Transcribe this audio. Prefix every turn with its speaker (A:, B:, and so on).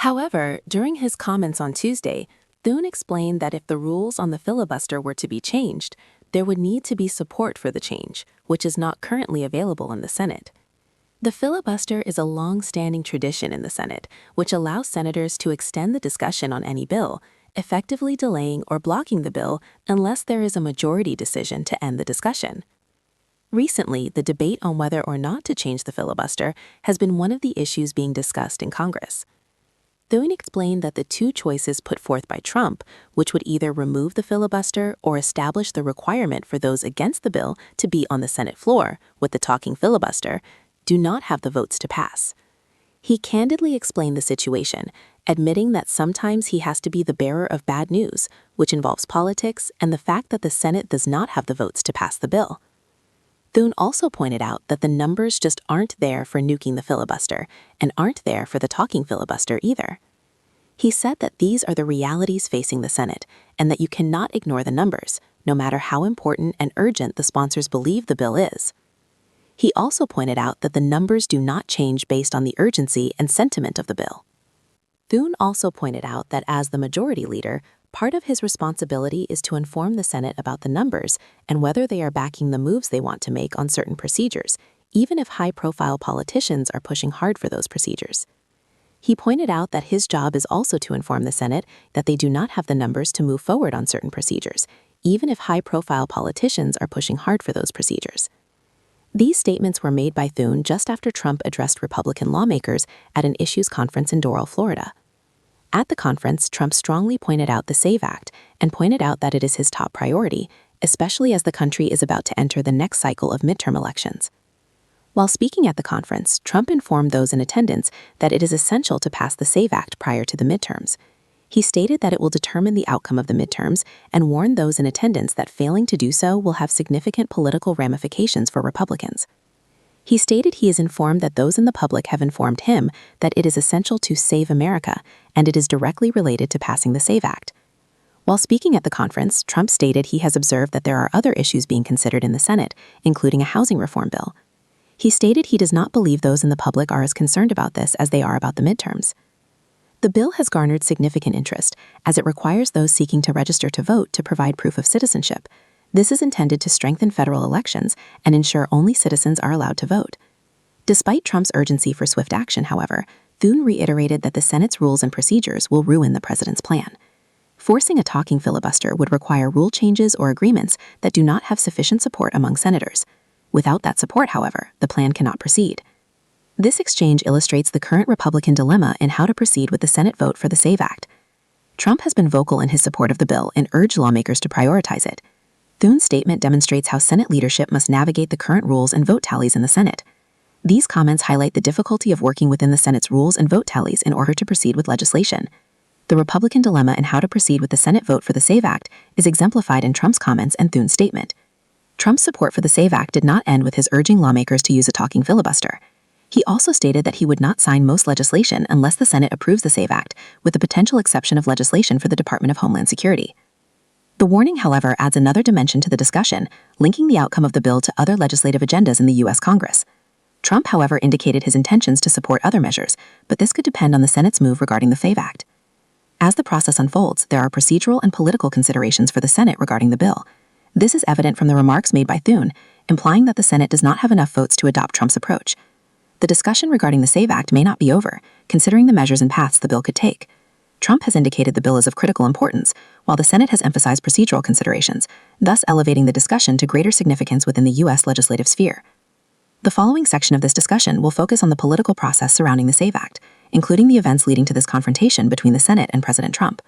A: However, during his comments on Tuesday, Thune explained that if the rules on the filibuster were to be changed, there would need to be support for the change, which is not currently available in the Senate. The filibuster is a long-standing tradition in the Senate, which allows senators to extend the discussion on any bill, effectively delaying or blocking the bill unless there is a majority decision to end the discussion. Recently, the debate on whether or not to change the filibuster has been one of the issues being discussed in Congress. Thune explained that the two choices put forth by Trump, which would either remove the filibuster or establish the requirement for those against the bill to be on the Senate floor with the talking filibuster, do not have the votes to pass. He candidly explained the situation, admitting that sometimes he has to be the bearer of bad news, which involves politics and the fact that the Senate does not have the votes to pass the bill. Thune also pointed out that the numbers just aren't there for nuking the filibuster and aren't there for the talking filibuster either. He said that these are the realities facing the Senate and that you cannot ignore the numbers, no matter how important and urgent the sponsors believe the bill is. He also pointed out that the numbers do not change based on the urgency and sentiment of the bill. Thune also pointed out that as the majority leader, part of his responsibility is to inform the Senate about the numbers and whether they are backing the moves they want to make on certain procedures, even if high-profile politicians are pushing hard for those procedures. He pointed out that his job is also to inform the Senate that they do not have the numbers to move forward on certain procedures, even if high-profile politicians are pushing hard for those procedures. These statements were made by Thune just after Trump addressed Republican lawmakers at an issues conference in Doral, Florida. At the conference, Trump strongly pointed out the SAVE Act and pointed out that it is his top priority, especially as the country is about to enter the next cycle of midterm elections. While speaking at the conference, Trump informed those in attendance that it is essential to pass the SAVE Act prior to the midterms. He stated that it will determine the outcome of the midterms and warned those in attendance that failing to do so will have significant political ramifications for Republicans. He stated he is informed that those in the public have informed him that it is essential to save America, and it is directly related to passing the SAVE Act. While speaking at the conference, Trump stated he has observed that there are other issues being considered in the Senate, including a housing reform bill. He stated he does not believe those in the public are as concerned about this as they are about the midterms. The bill has garnered significant interest, as it requires those seeking to register to vote to provide proof of citizenship. This is intended to strengthen federal elections and ensure only citizens are allowed to vote. Despite Trump's urgency for swift action, however, Thune reiterated that the Senate's rules and procedures will ruin the president's plan. Forcing a talking filibuster would require rule changes or agreements that do not have sufficient support among senators. Without that support, however, the plan cannot proceed. This exchange illustrates the current Republican dilemma in how to proceed with the Senate vote for the SAVE Act. Trump has been vocal in his support of the bill and urged lawmakers to prioritize it. Thune's statement demonstrates how Senate leadership must navigate the current rules and vote tallies in the Senate. These comments highlight the difficulty of working within the Senate's rules and vote tallies in order to proceed with legislation. The Republican dilemma in how to proceed with the Senate vote for the SAVE Act is exemplified in Trump's comments and Thune's statement. Trump's support for the SAVE Act did not end with his urging lawmakers to use a talking filibuster. He also stated that he would not sign most legislation unless the Senate approves the SAVE Act, with the potential exception of legislation for the Department of Homeland Security. The warning, however, adds another dimension to the discussion, linking the outcome of the bill to other legislative agendas in the U.S. Congress. Trump, however, indicated his intentions to support other measures, but this could depend on the Senate's move regarding the SAVE Act. As the process unfolds, there are procedural and political considerations for the Senate regarding the bill. This is evident from the remarks made by Thune, implying that the Senate does not have enough votes to adopt Trump's approach. The discussion regarding the SAVE Act may not be over, considering the measures and paths the bill could take. Trump has indicated the bill is of critical importance, while the Senate has emphasized procedural considerations, thus elevating the discussion to greater significance within the U.S. legislative sphere. The following section of this discussion will focus on the political process surrounding the SAVE Act, including the events leading to this confrontation between the Senate and President Trump.